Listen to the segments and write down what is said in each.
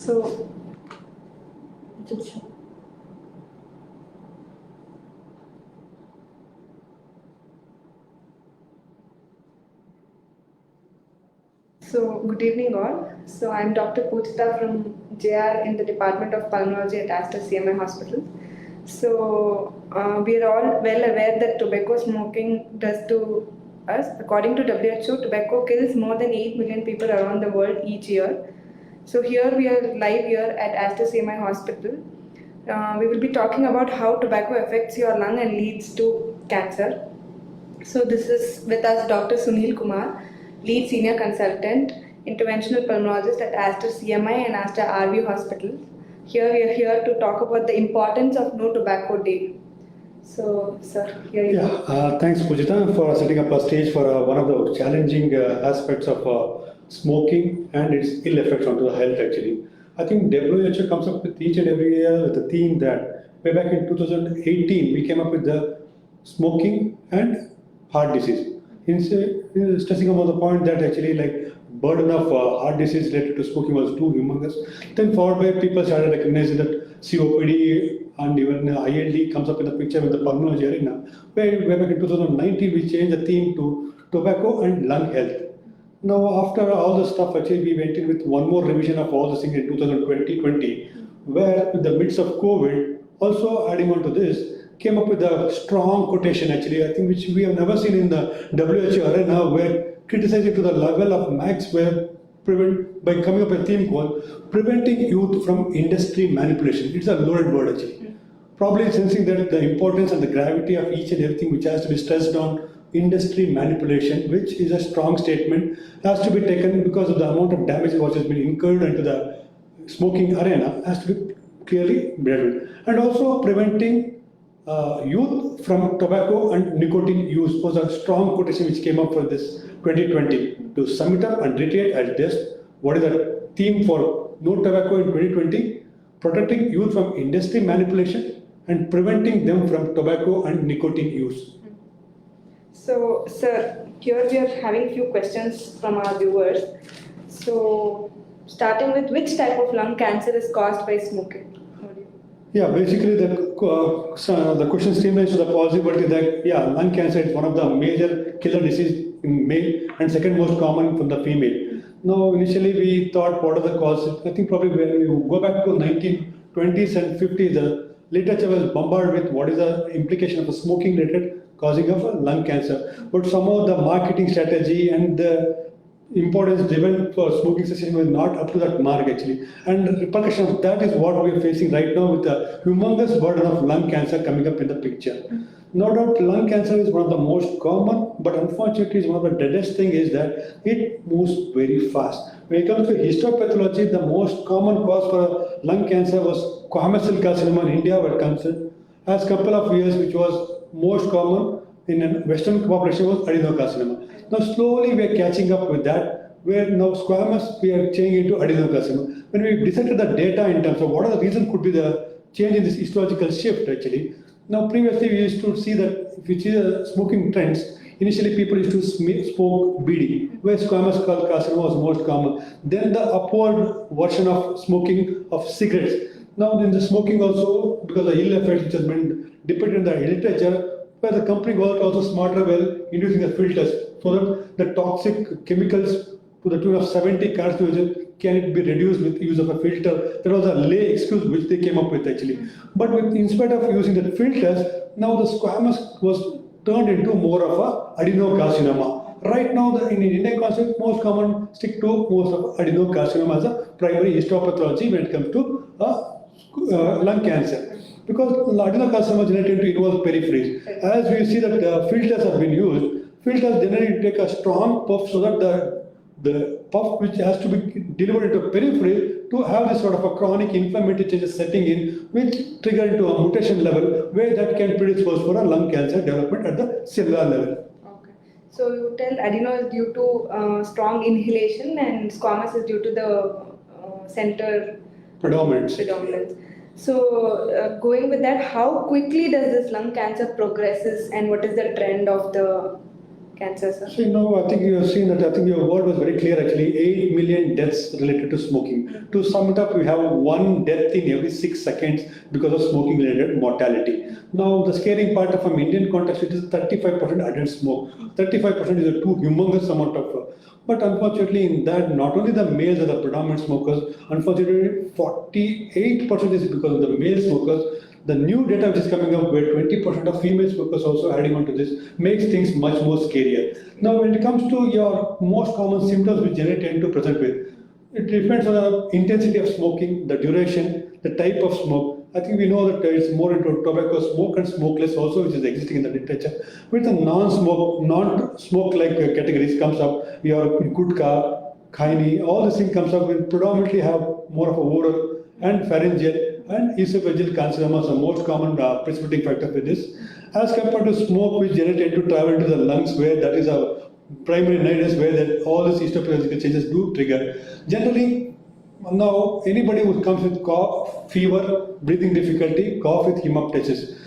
So, just- good evening all. So, I'm Dr. Poochita from JR in the Department of Pulmonology at Aster CMI Hospital. We are all well aware that tobacco smoking does to us. According to WHO, tobacco kills more than 8 million people around the world each year. So, here we are live here at Aster CMI Hospital. We will be talking about how tobacco affects your lung and leads to cancer. So this is with us Dr. Sunil Kumar, lead senior consultant, interventional pulmonologist at Aster CMI and Aster RV Hospital. Here we are here to talk about the importance of No Tobacco Day. So, sir, here you go. Thanks, Pujita, for setting up a stage for one of the challenging aspects of smoking and its ill effects onto the health. Actually, I think WHO comes up with each and every year with the theme that way back in 2018 we came up with the smoking and heart disease. Stressing about the point that actually like burden of heart disease related to smoking was too humongous. Then followed by people started recognizing that COPD and even ILD comes up in the picture with the pulmonology arena. Way back in 2019 we changed the theme to tobacco and lung health. Now, after all the stuff, actually, we went in with one more revision of all the things in 2020, where in the midst of COVID, also adding on to this, came up with a strong quotation, actually, I think, which we have never seen in the WHO arena, where criticizing to the level of max, where by coming up with a theme called preventing youth from industry manipulation. It's a loaded word, actually. Probably sensing that the importance and the gravity of each and everything which has to be stressed on industry manipulation, which is a strong statement, has to be taken because of the amount of damage which has been incurred into the smoking arena, has to be clearly branded. And also preventing youth from tobacco and nicotine use was a strong quotation which came up for this 2020. To sum it up and reiterate at this, what is the theme for no tobacco in 2020? Protecting youth from industry manipulation and preventing them from tobacco and nicotine use. So, sir, here we are having few questions from our viewers. So, starting with which type of lung cancer is caused by smoking? Yeah, basically the question streamlines to the possibility that lung cancer is one of the major killer disease in male and second most common from the female. Now, initially we thought what are the causes? I think probably when you go back to 1920s and 50s, the literature was bombarded with what is the implication of a smoking related causing of lung cancer. But somehow the marketing strategy and the importance given for smoking cessation was not up to that mark actually. And the repercussion of that is what we are facing right now with the humongous burden of lung cancer coming up in the picture. No doubt lung cancer is one of the most common, but unfortunately one of the deadest thing is that it moves very fast. When it comes to histopathology, the most common cause for lung cancer was squamous cell carcinoma in India were concerned. As couple of years, which was most common in a Western population was adenocarcinoma. Now slowly we are catching up with that, where now squamous we are changing into adenocarcinoma. When we dissected the data in terms of what are the reasons could be the change in this histological shift actually. Now previously we used to see that which is smoking trends. Initially people used to smoke BD, where squamous cell carcinoma was most common. Then the upward version of smoking of cigarettes. Now in the smoking also, because of the ill effects which has been depicted in the literature, where the company got also smarter well introducing the filters so that the toxic chemicals to the tune of 70 carcinogen can be reduced with use of a filter. That was a lay excuse which they came up with actually. But in spite of using the filters, now the squamous was turned into more of a adenocarcinoma. Right now, in Indian concept, most common stick to most of adenocarcinoma as a primary histopathology when it comes to lung cancer. Because adenocarcinoma generated to involve peripheries. As we see that filters have been used, filters generally take a strong puff so that the puff which has to be delivered into periphery to have this sort of a chronic inflammatory changes setting in, which trigger into a mutation level where that can predispose for a lung cancer development at the cellular level. Okay. So you tell adeno is due to strong inhalation and squamous is due to the center predominance. So going with that, how quickly does this lung cancer progresses and what is the trend of the cancer, sir? So, I think you have seen that, I think your word was very clear actually, 8 million deaths related to smoking. To sum it up, we have one death in every 6 seconds because of smoking related mortality. Now, the scary part of an Indian context, it is 35% adult smoke. 35% is a too humongous amount of, but unfortunately in that, not only the males are the predominant smokers, unfortunately 48% is because of the male smokers. The new data which is coming up where 20% of female smokers also adding on to this makes things much more scarier. Now when it comes to your most common symptoms which generally tend to present with, it depends on the intensity of smoking, the duration, the type of smoke. I think we know that it's more into tobacco smoke and smokeless also which is existing in the literature. With the non-smoke like categories comes up, your gutka, khaini, all these things comes up will predominantly have more of a oral and pharyngeal and esophageal carcinoma are the most common precipitating factor for this. As compared to smoke, which generally tend to travel into the lungs, where that is a primary nidus, where that all these histophysiological changes do trigger. Generally, now anybody who comes with cough, fever, breathing difficulty, cough with hemoptysis.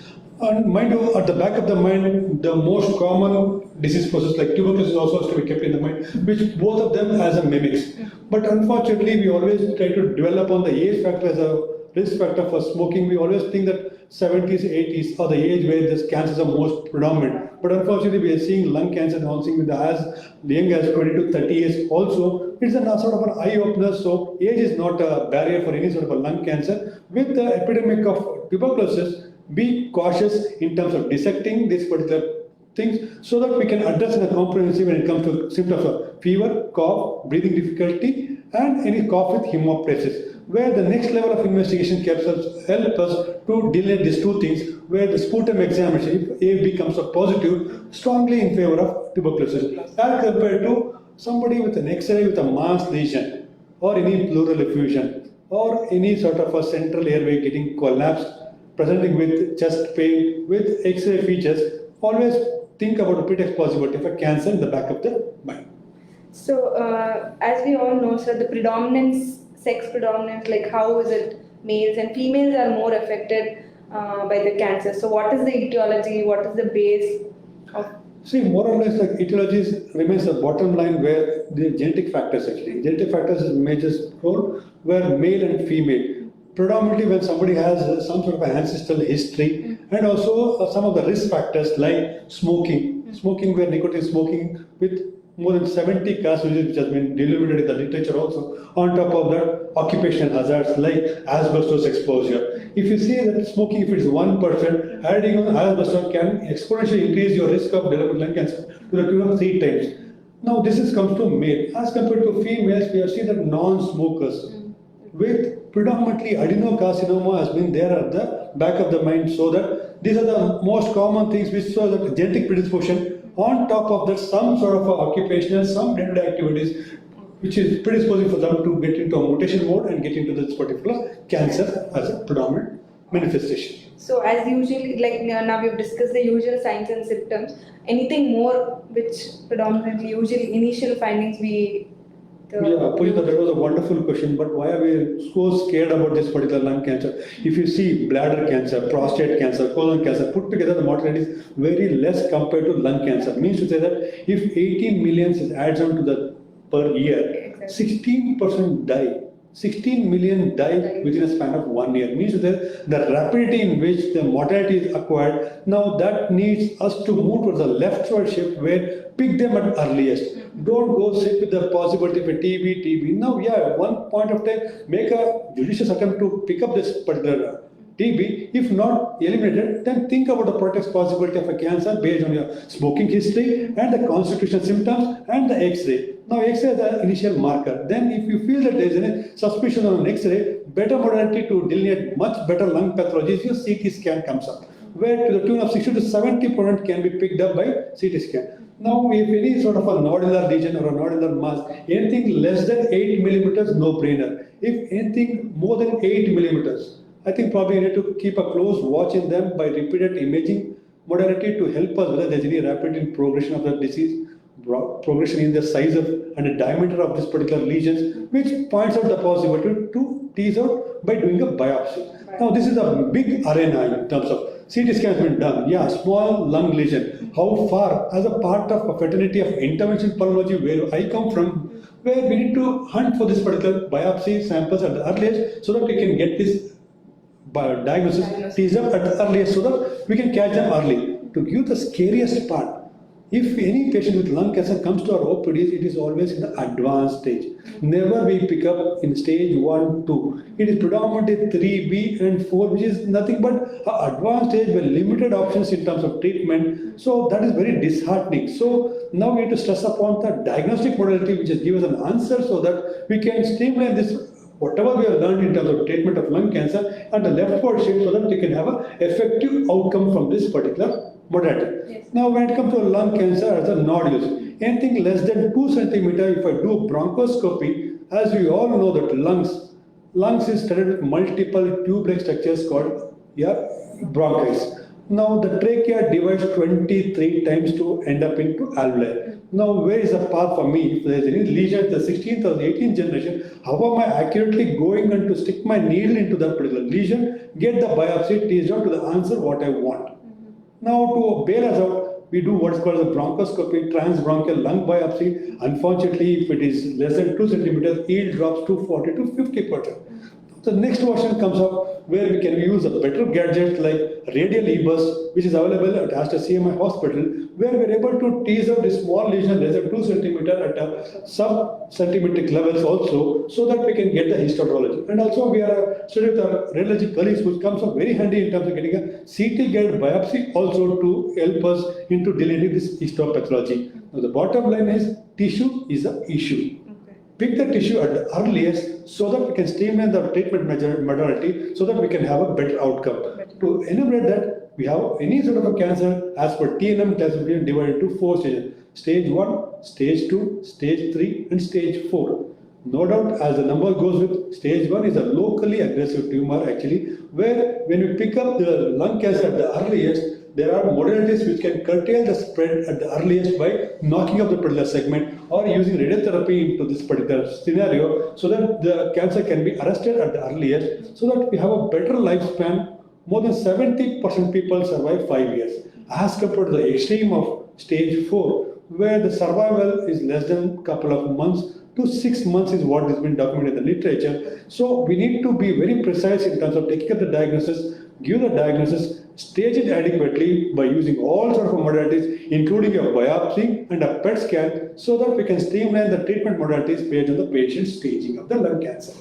And mind you, at the back of the mind, the most common disease process like tuberculosis also has to be kept in the mind, which both of them as a mimics. But unfortunately, we always try to develop on the age factor as a risk factor for smoking. We always think that 70s, 80s are the age where this cancers are most predominant. But unfortunately, we are seeing lung cancer and also with as young as 20 to 30 years also. It's a sort of an eye opener. So age is not a barrier for any sort of a lung cancer. With the epidemic of tuberculosis, be cautious in terms of dissecting this particular things so that we can address in a comprehensive when it comes to symptoms of fever, cough, breathing difficulty, and any cough with hemoptysis. Where the next level of investigation help us to delineate these two things, where the sputum examination, if A becomes a positive, strongly in favor of tuberculosis, as compared to somebody with an X-ray with a mass lesion, or any pleural effusion, or any sort of a central airway getting collapsed, presenting with chest pain, with X-ray features. Always think about the pretext possibility of a cancer in the back of the mind. So, as we all know, sir, the sex predominance, like how is it males and females are more affected by the cancer. So, what is the etiology? What is the base of? See, more or less, like etiology remains the bottom line where the genetic factors actually. Genetic factors is a major role where male and female. Predominantly when somebody has some sort of an ancestral history and also some of the risk factors like smoking where nicotine smoking with more than 70 carcinogens which has been delimited in the literature also. On top of that, occupational hazards like asbestos exposure. If you see that smoking, if it is 1%, adding on asbestos can exponentially increase your risk of developing lung cancer to the tune of 3 times. Now this comes to male. As compared to females, we have seen that non-smokers with predominantly adenocarcinoma has been there at the back of the mind, so that these are the most common things which show that genetic predisposition. On top of that, some sort of occupational, some day-to-day activities which is predisposing for them to get into a mutation mode and get into this particular cancer as a predominant manifestation. So, as usually, like now we've discussed the usual signs and symptoms. Anything more which predominantly, usually initial findings we. Yeah, Pujita, that was a wonderful question, but why are we so scared about this particular lung cancer? If you see bladder cancer, prostate cancer, colon cancer, put together the mortality is very less compared to lung cancer. Means to say that if 18 million is added on to the per year, 16% die. 16 million die within a span of 1 year. Means that the rapidity in which the mortality is acquired, now that needs us to move towards the leftward shift where pick them at earliest. Don't go sit with the possibility of a TB. Now, yeah, one point of time, make a judicious attempt to pick up this particular TB. If not eliminated, then think about the protect possibility of a cancer based on your smoking history and the constitutional symptoms and the X-ray. Now, X-ray is the initial marker. Then, if you feel that there is any suspicion on an X-ray, better modality to delineate much better lung pathology is your CT scan comes up, where to the tune of 60 to 70% can be picked up by CT scan. Now, if any sort of a nodular lesion or a nodular mass, anything less than 8 millimeters, no brainer. If anything more than 8 millimeters, I think probably you need to keep a close watch in them by repeated imaging modality to help us whether there's any rapid in progression of the disease, progression in the size of and the diameter of this particular lesions, which points out the possibility to tease out by doing a biopsy. Now, this is a big arena in terms of CT scan has been done. Yeah, small lung lesion. How far? As a part of a fraternity of intervention pulmonology, where I come from, where we need to hunt for this particular biopsy samples at the earliest, so that we can get this diagnosis teased up at the earliest, so that we can catch them early. To give the scariest part, if any patient with lung cancer comes to our OPDs, it is always in the advanced stage. Never we pick up in stage 1, 2. It is predominantly 3B and 4, which is nothing but an advanced stage with limited options in terms of treatment. So that is very disheartening. So now we need to stress upon the diagnostic modality, which is give us an answer, so that we can streamline this whatever we have learned in terms of treatment of lung cancer and the leftward shift, so that we can have an effective outcome from this particular modality. Yes. Now, when it comes to lung cancer as a nodules, anything less than 2 centimeter, if I do bronchoscopy, as we all know that lungs is studded with multiple tube-like structures called bronchs. Now, the trachea divides 23 times to end up into alveoli. Now, where is the path for me? If there is any lesion in the 16th or the 18th generation, how am I accurately going and to stick my needle into that particular lesion, get the biopsy, teased out to the answer what I want. Now, to bail us out, we do what's called the bronchoscopy, transbronchial lung biopsy. Unfortunately, if it is less than 2 centimeters, yield drops to 40 to 50%. The next version comes up where we can use a better gadget like radial EBUS, which is available at Aster CMI Hospital, where we're able to tease out this small lesion less than 2 centimeter at a sub-centimetric levels also, so that we can get the histology. And also we are studying with our radiology colleagues, which comes up very handy in terms of getting a CT guided biopsy also to help us into delineating this histopathology. Now the bottom line is tissue is the issue. Pick the tissue at the earliest, so that we can streamline the treatment modality, so that we can have a better outcome. To enumerate that, we have any sort of a cancer as per TNM classification divided into 4 stages. Stage 1, stage 2, stage 3 and stage 4. No doubt, as the number goes with, stage 1 is a locally aggressive tumor actually, where when we pick up the lung cancer at the earliest, there are modalities which can curtail the spread at the earliest by knocking off the particular segment or using radiotherapy into this particular scenario, so that the cancer can be arrested at the earliest, so that we have a better lifespan. More than 70% people survive 5 years, as compared to the extreme of stage 4, where the survival is less than a couple of months to 6 months is what has been documented in the literature. So we need to be very precise in terms of taking up the diagnosis, give the diagnosis, stage it adequately by using all sorts of modalities, including a biopsy and a PET scan, so that we can streamline the treatment modalities based on the patient's staging of the lung cancer.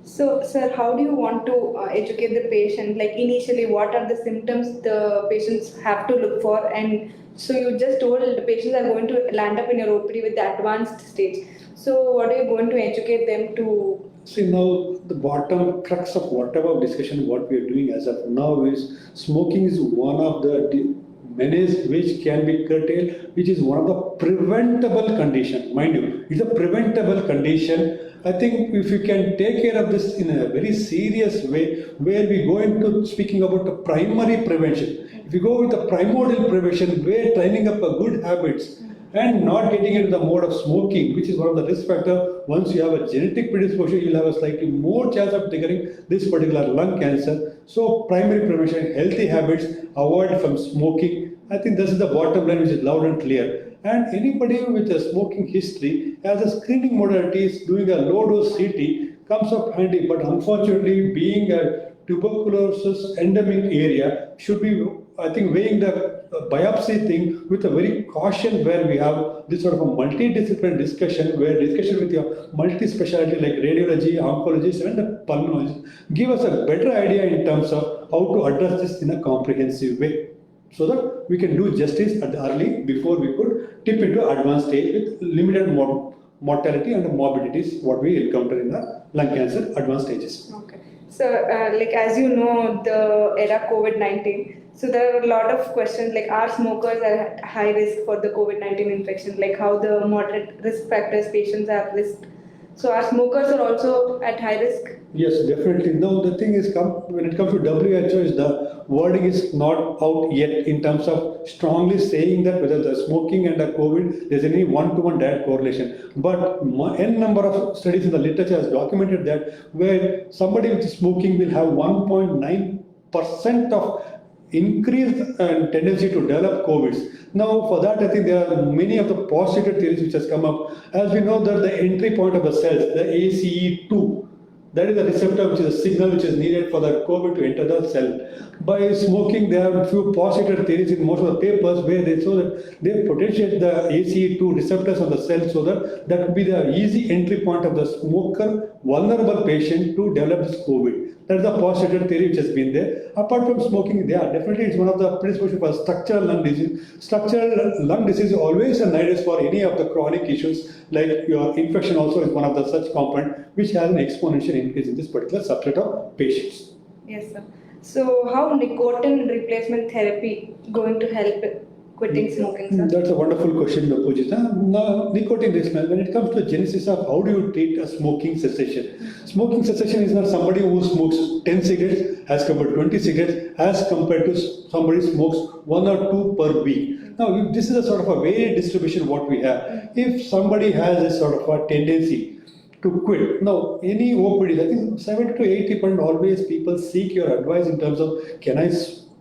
So, sir, how do you want to educate the patient? Like initially, what are the symptoms the patients have to look for? And so you just told the patients are going to land up in your OPD with the advanced stage. So what are you going to educate them to? See, now the bottom crux of whatever discussion what we are doing as of now is smoking is one of the menace which can be curtailed, which is one of the preventable condition. Mind you, it's a preventable condition. I think if you can take care of this in a very serious way, where we go into speaking about the primary prevention. If you go with the primordial prevention, where training up a good habits, and not getting into the mode of smoking, which is one of the risk factor. Once you have a genetic predisposition, you'll have a slightly more chance of triggering this particular lung cancer. So primary prevention, healthy habits, avoid from smoking. I think this is the bottom line, which is loud and clear. And anybody with a smoking history, as a screening modalities, doing a low dose CT comes up handy. But unfortunately, being a tuberculosis endemic area, should be, I think, weighing the biopsy thing with a very caution, where we have this sort of a multidisciplinary discussion, where discussion with your multi-speciality like radiology, oncologist and the pulmonologist give us a better idea in terms of how to address this in a comprehensive way, so that we can do justice at the early before we could tip into advanced stage with limited mortality and morbidities what we encounter in the lung cancer advanced stages. Okay. So, like as you know, the era COVID-19. So there are a lot of questions like, are smokers at high risk for the COVID-19 infection? Like how the moderate risk factors patients are at risk. So are smokers are also at high risk? Yes, definitely. No, the thing is, when it comes to WHO, is the wording is not out yet in terms of strongly saying that whether the smoking and the COVID, there's any one-to-one direct correlation. But n number of studies in the literature has documented that where somebody with smoking will have 1.9% of increased tendency to develop COVID. Now, for that, I think there are many of the postulated theories which has come up. As we know that the entry point of the cells, the ACE2, that is the receptor which is a signal which is needed for the COVID to enter the cell. By smoking, there are a few postulated theories in most of the papers where they show that they potentiate the ACE2 receptors on the cell so that that would be the easy entry point of the smoker, vulnerable patient to develop this COVID. That is the postulated theory which has been there. Apart from smoking, definitely it's one of the predisposition for structural lung disease. Structural lung disease is always a nidus for any of the chronic issues, like your infection also is one of the such component which has an exponential increase in this particular subset of patients. Yes, sir. So, how nicotine replacement therapy going to help quitting smoking, sir? That's a wonderful question, Pujita. Now, nicotine replacement, when it comes to the genesis of how do you treat a smoking cessation? Smoking cessation is not somebody who smokes 10 cigarettes as compared to 20 cigarettes as compared to somebody who smokes 1 or 2 per week. Now, this is a sort of a varied distribution what we have. If somebody has a sort of a tendency to quit. Now, any OPD, I think 70 to 80% always people seek your advice in terms of, can I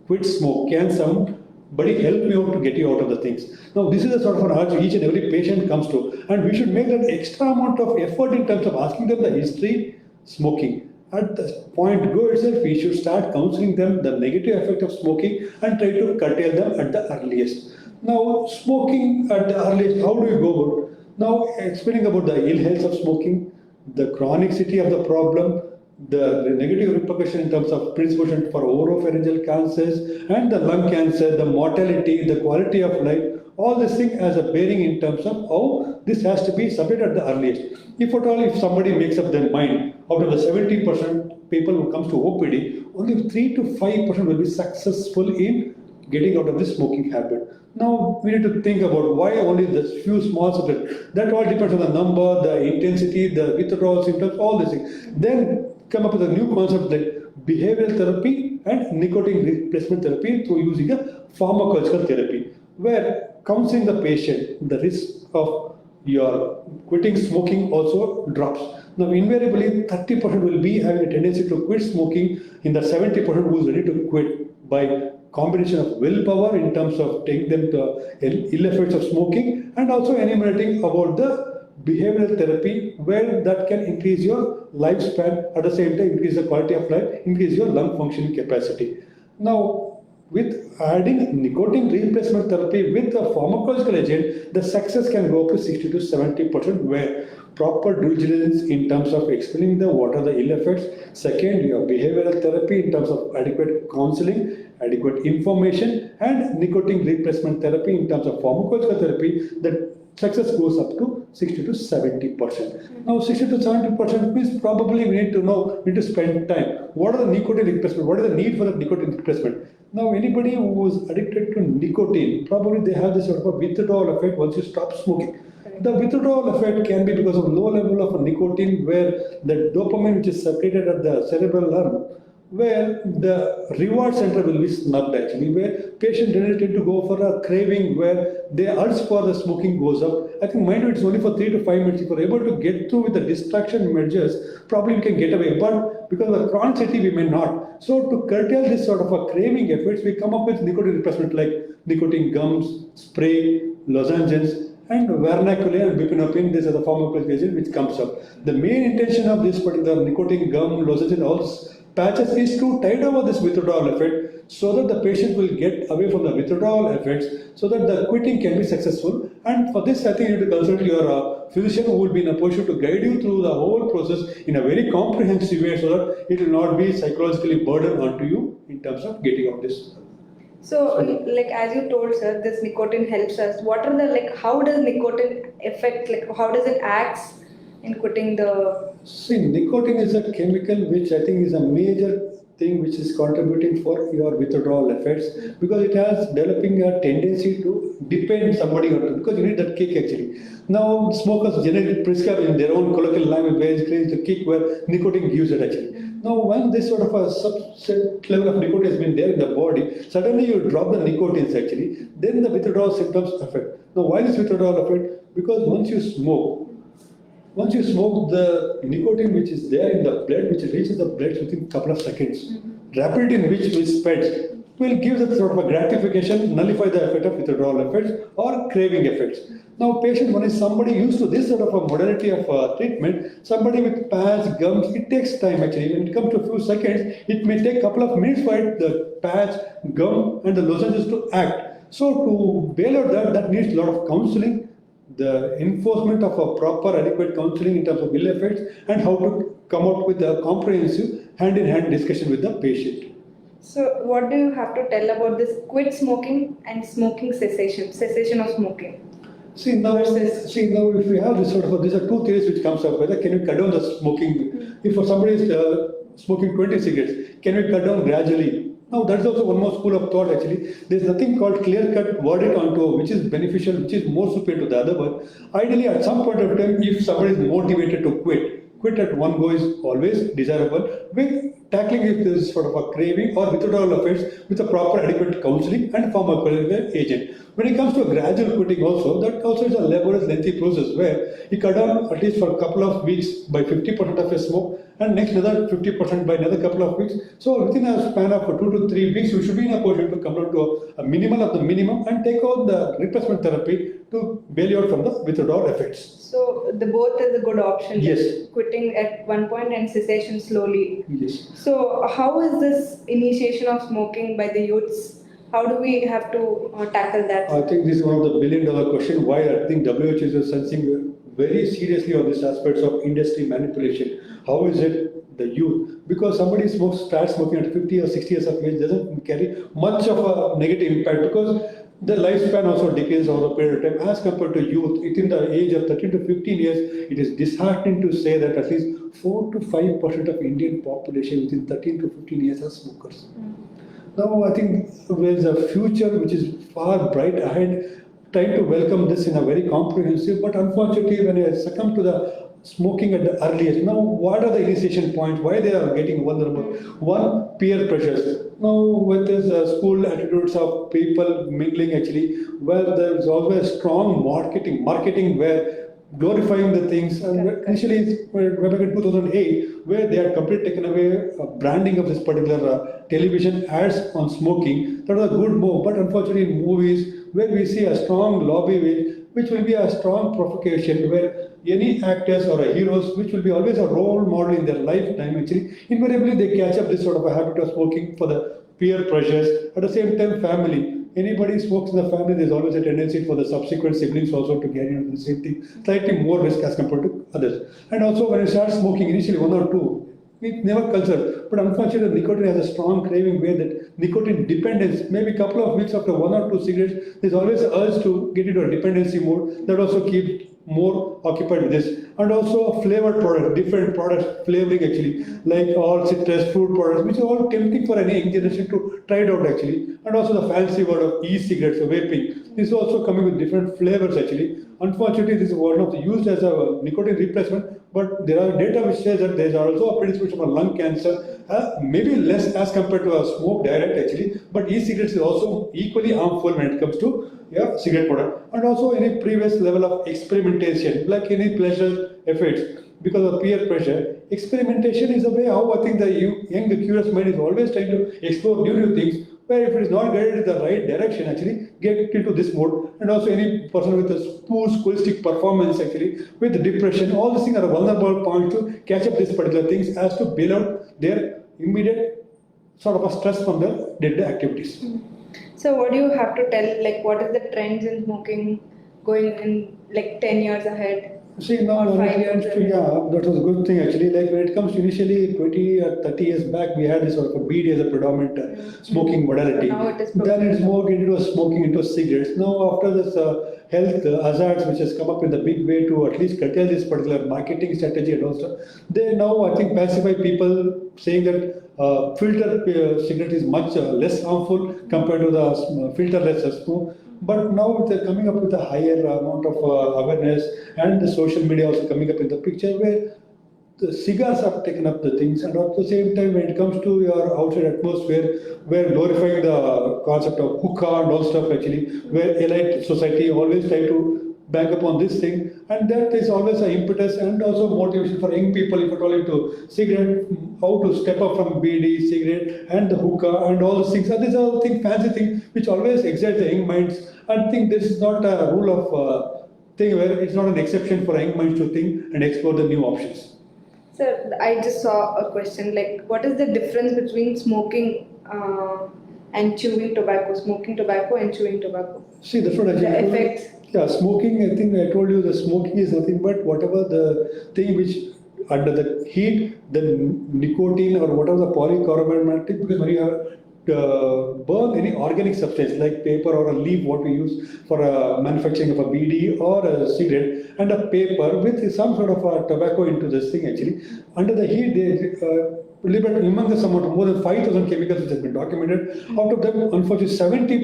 quit smoke? Can somebody help me out to get you out of the things? Now, this is a sort of an urge each and every patient comes to, and we should make that extra amount of effort in terms of asking them the history smoking. At the point go itself, we should start counseling them the negative effect of smoking and try to curtail them at the earliest. Now, smoking at the earliest, how do you go about? Now, explaining about the ill health of smoking, the chronicity of the problem, the negative repercussion in terms of predisposition for oropharyngeal cancers and the lung cancer, the mortality, the quality of life, all this thing has a bearing in terms of how this has to be submitted at the earliest. If at all, if somebody makes up their mind, out of the 70% people who comes to OPD, only 3 to 5% will be successful in getting out of this smoking habit. Now we need to think about why only this few small subset. That all depends on the number, the intensity, the withdrawal symptoms, all these things. Then come up with a new concept like behavioral therapy and nicotine replacement therapy through using a pharmacological therapy, where counseling the patient, the risk of your quitting smoking also drops. Now, invariably, 30% will be having a tendency to quit smoking in the 70% who is ready to quit by combination of willpower in terms of taking them to ill effects of smoking and also enumerating about the behavioral therapy where that can increase your lifespan, at the same time increase the quality of life, increase your lung functioning capacity. Now, with adding nicotine replacement therapy with a pharmacological agent, the success can go up to 60 to 70% where proper due diligence in terms of explaining what are the ill effects. Second, your behavioral therapy in terms of adequate counseling, adequate information, and nicotine replacement therapy in terms of pharmacological therapy, the success goes up to 60 to 70%. Now, 60 to 70% means probably we need to spend time. What are the nicotine replacement? What is the need for the nicotine replacement? Now, anybody who is addicted to nicotine, probably they have this sort of a withdrawal effect once you stop smoking. The withdrawal effect can be because of low level of nicotine where the dopamine which is secreted at the cerebral level, where the reward center will be snubbed actually, where patient tend to go for a craving where the urge for the smoking goes up. I think mind you, it's only for 3 to 5 minutes. If you're able to get through with the distraction measures, probably we can get away. But because of the chronicity, we may not. So to curtail this sort of a craving effects, we come up with nicotine replacement like nicotine gums, spray, lozenges, and vernacular and buprenorphine. These are the pharmacological agent which comes up. The main intention of this particular nicotine gum, lozenges, and all this patches is to tide over this withdrawal effect so that the patient will get away from the withdrawal effects so that the quitting can be successful. And for this, I think you need to consult your physician who will be in a position to guide you through the whole process in a very comprehensive way so that it will not be psychologically burdened onto you in terms of getting out this. So, like as you told, sir, this nicotine helps us. What are the how does nicotine affect? How does it acts in quitting the? See, nicotine is a chemical which I think is a major thing which is contributing for your withdrawal effects because it has developing a tendency to depend somebody on because you need that kick actually. Now, smokers generally prescribe in their own colloquial language basically the kick where nicotine gives it actually. Now, when this sort of a subset level of nicotine has been there in the body, suddenly you drop the nicotines actually, then the withdrawal symptoms affect. Now, why this withdrawal affect? Because once you smoke, the nicotine which is there in the blood, which reaches the blood within a couple of seconds, rapidity in which we spreads will give that sort of a gratification, nullify the effect of withdrawal effects or craving effects. Now, patient, when is somebody used to this sort of a modality of treatment, somebody with pads, gums, it takes time actually. When it comes to a few seconds, it may take a couple of minutes for the pads, gum, and the lozenges to act. So, to bail out that needs a lot of counseling, the enforcement of a proper adequate counseling in terms of ill effects, and how to come out with a comprehensive hand-in-hand discussion with the patient. So, what do you have to tell about this quit smoking and smoking cessation of smoking? See now, if we have this sort of these are two theories which comes up. Whether can we cut down the smoking? If for somebody is smoking 20 cigarettes, can we cut down gradually? Now that's also one more school of thought actually. There's nothing called clear-cut verdict onto which is beneficial, which is more superior to the other one. Ideally, at some point of time, if somebody is motivated to quit at one go is always desirable. With tackling if there is sort of a craving or withdrawal effects with a proper adequate counseling and pharmacological agent. When it comes to a gradual quitting also, that also is a laborious lengthy process where you cut down at least for a couple of weeks by 50% of your smoke and next another 50% by another couple of weeks. So within a span of 2 to 3 weeks, you should be in a position to come down to a minimal of the minimum and take on the replacement therapy to bail you out from the withdrawal effects. So the both is a good option. Yes. Quitting at one point and cessation slowly. Yes. So how is this initiation of smoking by the youths? How do we have to tackle that? I think this is one of the billion-dollar question. Why I think WHO is sensing very seriously on these aspects of industry manipulation. How is it the youth? Because somebody starts smoking at 50 or 60 years of age doesn't carry much of a negative impact because the lifespan also decreases over a period of time as compared to youth. Within the age of 13 to 15 years, it is disheartening to say that at least 4 to 5% of Indian population within 13 to 15 years are smokers. Now, I think there is a future which is far bright ahead, trying to welcome this in a very comprehensive, but unfortunately, when I succumb to the smoking at the earliest, now what are the initiation points, why they are getting vulnerable? One, peer pressures. Now, with this school attitudes of people mingling actually, well, there is always strong marketing where glorifying the things. And initially, back in 2008, where they had completely taken away branding of this particular television ads on smoking. That was a good move, but unfortunately, in movies where we see a strong lobby, which will be a strong provocation, where any actors or heroes, which will be always a role model in their lifetime, actually, invariably they catch up this sort of a habit of smoking for the peer pressures. At the same time, family. Anybody smokes in the family, there's always a tendency for the subsequent siblings also to carry on the same thing, slightly more risk as compared to others. And also when you start smoking, initially 1 or 2, it never culture. But unfortunately, nicotine has a strong craving where that nicotine dependence, maybe a couple of weeks after 1 or 2 cigarettes, there's always an urge to get into a dependency mode that also keeps more occupied with this. And also flavored products, different products, flavoring actually, like all citrus, fruit products, which are all tempting for any young generation to try it out actually. And also the fancy word of e-cigarettes or vaping. This is also coming with different flavors actually. Unfortunately, this is one of the used as a nicotine replacement, but there are data which says that there is also a predisposition for lung cancer, maybe less as compared to a smoke direct actually, but e-cigarettes is also equally harmful when it comes to cigarette product. And also any previous level of experimentation, like any pleasure effects, because of peer pressure. Experimentation is a way how I think the young curious mind is always trying to explore new things, where if it is not guided in the right direction actually, get into this mode. And also any person with a poor scholastic performance actually, with depression, all these things are a vulnerable point to catch up these particular things as to bail out their immediate sort of a stress from their day-to-day activities. So what do you have to tell, like what is the trends in smoking going in like 10 years ahead? See, now, Or 5 years that was a good thing actually. Like when it comes to initially 20 or 30 years back, we had this sort of a BD as a predominant smoking modality. So now it is then it's more into smoking into cigarettes. Now, after this health hazards, which has come up in the big way to at least curtail this particular marketing strategy and also, they now I think pacify people saying that filter cigarette is much less harmful compared to the filterless smoke. But now they're coming up with a higher amount of awareness, and the social media also coming up in the picture where the cigars have taken up the things, and at the same time when it comes to your outside atmosphere, where glorifying the concept of hookah and all stuff actually, where elite society always try to bank upon this thing, and that is always an impetus and also motivation for young people, if at all into cigarette, how to step up from BD, cigarette, and the hookah, and all those things. And these are all things, fancy things, which always excite the young minds. And think this is not a rule of thing where it's not an exception for young minds to think and explore the new options. Sir, I just saw a question like, what is the difference between smoking and chewing tobacco? Smoking tobacco and chewing tobacco. See, that's what I The told you. effects. Yeah, smoking, I think I told you the smoking is nothing but whatever the thing which under the heat, the nicotine or whatever the polycarbonate, because when you have burn any organic substance like paper or a leaf, what we use for manufacturing of a BD or a cigarette, and a paper with some sort of a tobacco into this thing actually, under the heat they liberate humongous amount, more than 5,000 chemicals which has been documented. Out of them, unfortunately,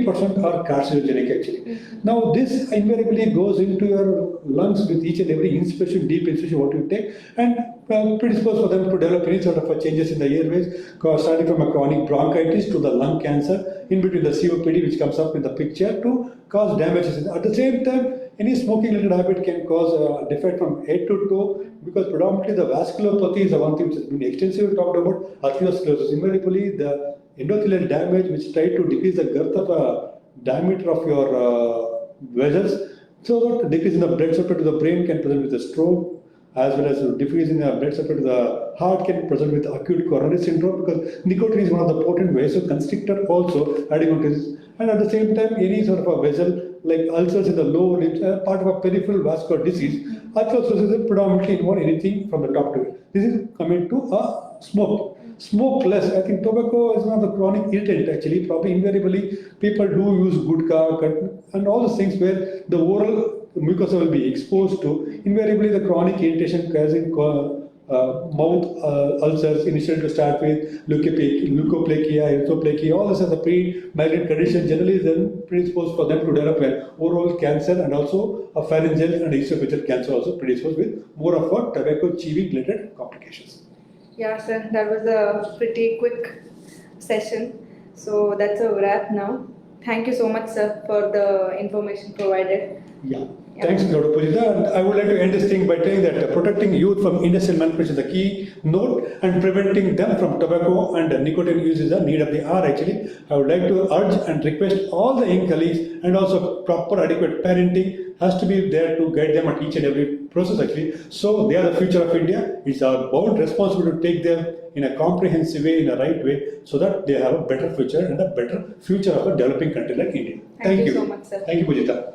70% are carcinogenic actually. Now, this invariably goes into your lungs with each and every inspiration, deep inspiration, what you take, and predispose for them to develop any sort of changes in the airways, starting from a chronic bronchitis to the lung cancer, in between the COPD, which comes up in the picture, to cause damages. At the same time, any smoking related habit can cause a defect from head to toe, because predominantly the vasculopathy is the one thing which has been extensively talked about, arteriosclerosis. Invariably, the endothelial damage which try to decrease the girth of diameter of your vessels, so that decrease in the blood supply to the brain can present with a stroke, as well as decrease in the blood supply to the heart can present with acute coronary syndrome, because nicotine is one of the potent vasoconstrictor also adding on to this. And at the same time, any sort of a vessel like ulcers in the lower limbs are part of a peripheral vascular disease. Arteriosclerosis predominantly involve anything from the top to it. This is coming to a smoke. Smoke less. I think tobacco is one of the chronic irritant actually. Probably invariably people do use gutka and all those things where the oral mucosa will be exposed to. Invariably the chronic irritation causing mouth ulcers initially to start with, leukoplakia, erythroplakia, all this as a pre-malignant condition generally then predisposed for them to develop an oral cancer, and also a pharyngeal and esophageal cancer also predisposed with more of a tobacco chewing related complications. Yeah, sir, that was a pretty quick session. So that's a wrap now. Thank you so much, sir, for the information provided. Yeah. Thanks, Dr. Pujita. And I would like to end this thing by telling that protecting youth from industrial manufacture is the key note, and preventing them from tobacco and nicotine use is the need of the hour actually. I would like to urge and request all the young colleagues, and also proper adequate parenting has to be there to guide them at each and every process actually. So they are the future of India. It's our bold responsibility to take them in a comprehensive way, in a right way, so that they have a better future and a better future of a developing country like India. Thank you so much, sir. Thank you, Pujita.